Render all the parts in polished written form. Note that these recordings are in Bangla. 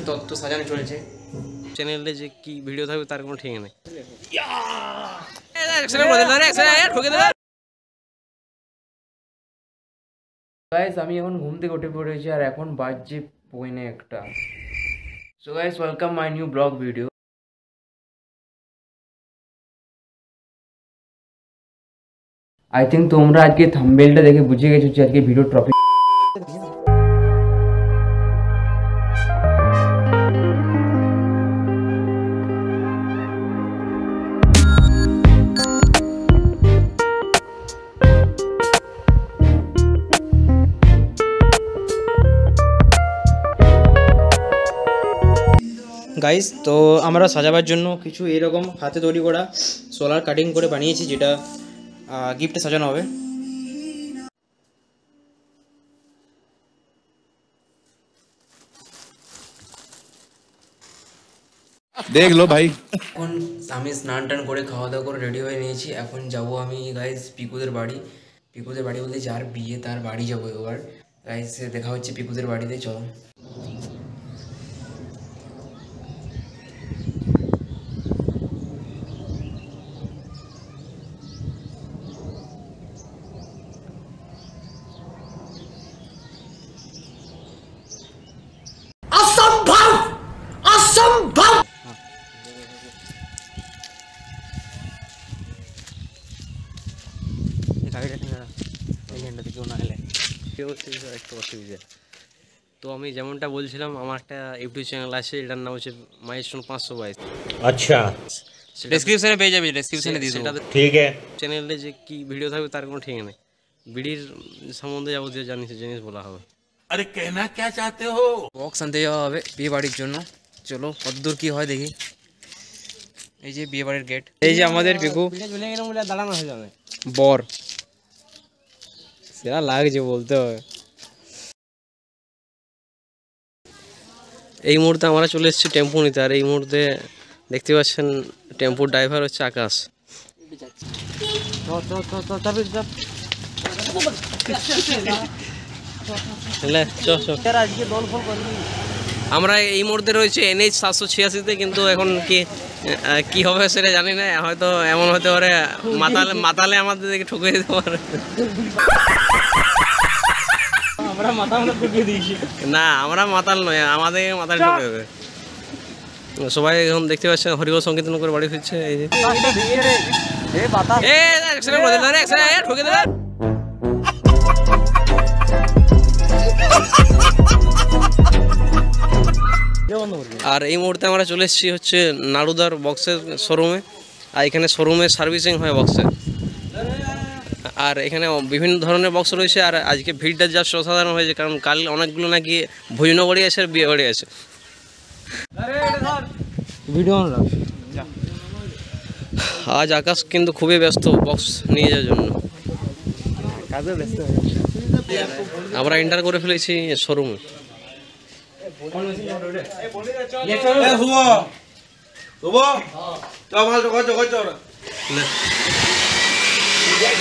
তত্ত্ব সাজানো চলেছে চ্যানেলে, যে কি ভিডিও থাকবে তার কোনো ঠিক নেই। গাইস আমি এখন ঘুম থেকে উঠে পড়েছি আর এখন বাজছে পৌনে একটা। So guys welcome my new blog video. I think তোমরা আজকে থাম্বনেলটা দেখে বুঝে গেছো যে আজকে ভিডিও টপিক। গাইস তো আমরা সাজাবার জন্য কিছু এরকম হাতে তৈরি করা সোলার কাটিং করে বানিয়েছি, যেটা গিফটে সাজানো হবে। দেখ লো ভাই, এখন আমি স্নান টান করে খাওয়া দাওয়া করে রেডি হয়ে নিয়েছি। এখন যাব আমি গাইস পিকুদের বাড়ি। পিকুদের বাড়ি বলতে যার বিয়ে তার বাড়ি যাবো এবার। গাইস দেখা হচ্ছে পিকুদের বাড়িতে, চলো। তো আমি যেমনটা বলছিলাম, আমার একটা ইউটিউব চ্যানেল আছে, এটার নাম হচ্ছে মাইলস্টোন 522। আচ্ছা ডেসক্রিপশনে পেয়ে যাবে, ডেসক্রিপশনে দিয়ে দেবো। ঠিক আছে। চ্যানেলে যে কি ভিডিও থাকবে তার কোনো ঠিক নেই। বিড়ির সম্বন্ধে যাবতীয় জিনিস বলা হবে। আরে কেনা কে চাতে হো? বক্স আনতে যাওয়া হবে বিয়ে বাড়ির জন্য। চলো কতদূর কি হয় দেখি। এই যে বিয়ে বাড়ির গেট, এই যে আমাদের পিকু দাঁড়ানো হয়ে যাবে বর, সেটা লাগছে বলতে হবে। এই মুহূর্তে আমরা চলে এসেছি টেম্পু নিতে, আর এই মুহূর্তে দেখতে পাচ্ছেন টেম্পুর ড্রাইভার হচ্ছে আকাশ। আমরা এই মুহূর্তে রয়েছে NH 786-তে, কিন্তু এখন কি হবে সেটা জানি না। হয়তো এমন হতে পারে মাতালে আমাদের দিকে ঠুকে দিতে পারে। না আমরা মাতাল নয়, আমাদের মাথায় ঠুকে দেবে। সবাই এখন দেখতে পাচ্ছেন হরিবল সংকীর্তন করে বাড়ি ফিরছে। এই যে ঠুকে দেবে। আর এই মুহূর্তে আমরা চলে এসেছি হচ্ছে নাড়ুদার বক্সের শোরুমে। আর এখানে শোরুমে সার্ভিসিং হয় বক্সের, আর এখানে বিভিন্ন ধরনের বক্স রয়েছে। আর আজকে ভিড়টা যা অসাধারণ হয়েছে, কারণ কাল অনেকগুলো নাকি ভোজনও বাড়ি আছে আর বিয়ে বাড়ি আছে। আজ আকাশ কিন্তু খুবই ব্যস্ত বক্স নিয়ে যাওয়ার জন্য। আমরা এন্টার করে ফেলেছি শোরুমে।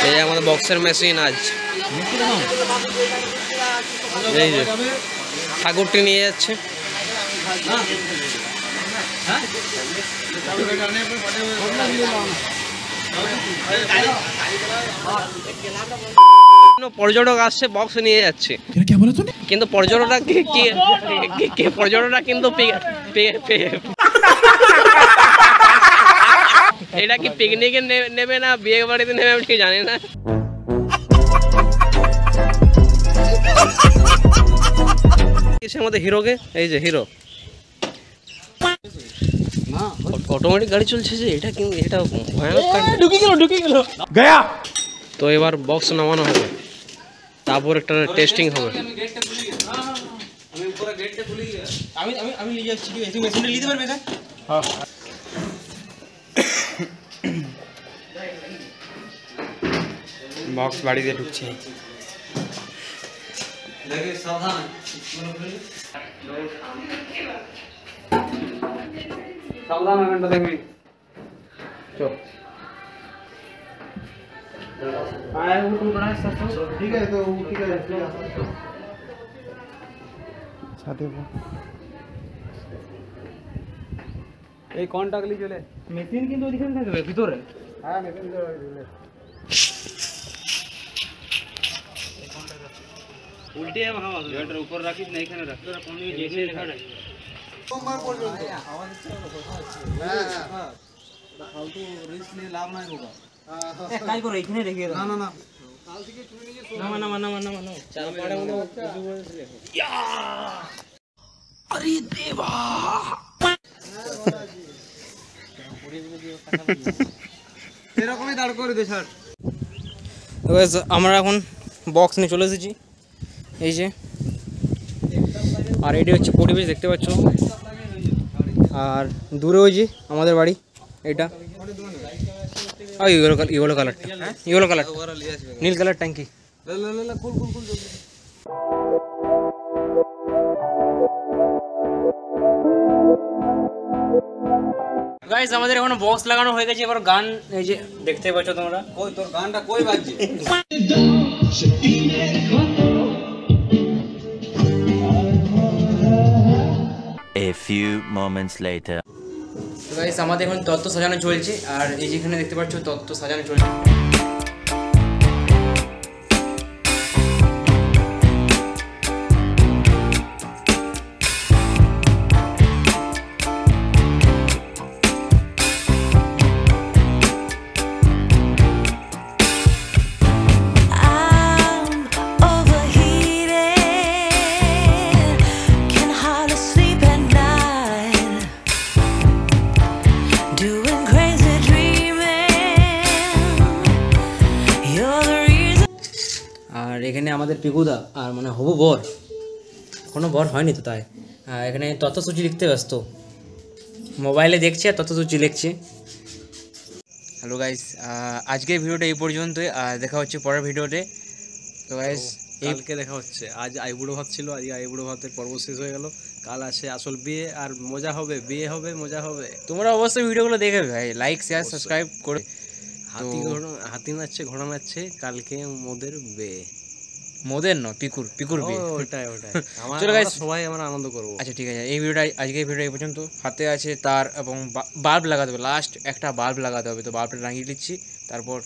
এই আমাদের বক্সের মেশিন আজ এই যে ঠাকুরটি নিয়ে যাচ্ছে। পর্যটক আসছে বক্স নিয়ে যাচ্ছে, কিন্তু পর্যটকরা কিন্তু এটা কি পিকনিকে নেবে না বিয়ে বাড়িতে নেবে আমি ঠিক জানি না। আমাদের হিরোকে, এই যে হিরো অটোমেটিক গাড়ি চলছে, যে এটা কিন্তু এটা ভয়ানক ঢুকে গেল গয়া। তো এবার বক্স নামানো হবে, তারপর একটা টেস্টিং হবে। বক্স বাড়িতে ঢুকছে। সাবধান দেখবি। চল ঠিক আছে, তো ঠিক আছে সাথে এই কন্টাক্টলি চলে মেশিন কিন্তু ওইখানে থাকবে ভিতরে। হ্যাঁ মেশিন তো উল্টে মাখাও এটার উপর রাখিস না এখানে রাখ তোরা কোন দিকে যেখানে লেখা রাখ সোমবার পর্যন্ত আওয়াজ হচ্ছে কথা হচ্ছে। হ্যাঁ হ্যাঁ ফালতু রিস্ক নিয়ে লাভ নাই হোগা। এক কাজ করো এখানে রেখে দাও। না না না কাল থেকে তুমি নিজে না চার পাড়ে মতো কিছু বলেছ লেখো ইয়া আরে দেবা এরকমই দাঁড় করে দে স্যার। আমরা এখন বক্স নিয়ে চলে এসেছি এই যে, আর এটি হচ্ছে পরিবেশ দেখতে পাচ্ছ, আর দূরে ওই যে আমাদের বাড়ি এটা, আর ইয়েলো কালার নীল কালার ট্যাঙ্কি। গাইস আমাদের এখন বক্স লাগানো হয়ে গেছে, এবার গান এই যে দেখতে পাচ্ছ তোমরা। কই তোর গানটা কই বাজছে? A few moments later. তো গাইস আমাদের এখন তত্ত্ব সাজানো চলছে, আর এই যেখানে দেখতে পাচ্ছ তত্ত্ব সাজানো চলছে। আর এখানে আমাদের পিকুদা আর মানে হবু বর, কোনো বর হয়নি তো তাই এখানে তথ্যসূচি লিখতে ব্যস্ত, মোবাইলে দেখছে আর তথ্যসূচি লিখছে। হ্যালো গাইস, আজকের ভিডিওটা এই পর্যন্তই, দেখা হচ্ছে পরের ভিডিওতে। তো গাইস কালকে দেখা হচ্ছে, আজ আইবুড়ো ভাত ছিল, আজ আইবুড়ো ভাতের পর্ব শেষ হয়ে গেল, কাল আসে আসল বিয়ে, আর মজা হবে, বিয়ে হবে, মজা হবে। তোমরা অবশ্যই ভিডিওগুলো দেখে ভাই, লাইক শেয়ার সাবস্ক্রাইব করে। হাতি নাচছে, ঘোড়া নাচছে, কালকে মোদের বিয়ে, মোদের নয় পিকুর বিয়ে। ওটাই চলো গাইস সবাই আমরা আনন্দ করবো। আচ্ছা ঠিক আছে, এই ভিডিওটা আজকের ভিডিও এই পর্যন্ত। হাতে আছে তার এবং বাল্ব লাগাতে হবে, লাস্ট একটা বাল্ব লাগাতে হবে, তো বাল্বটা লাগিয়ে দিচ্ছি, তারপর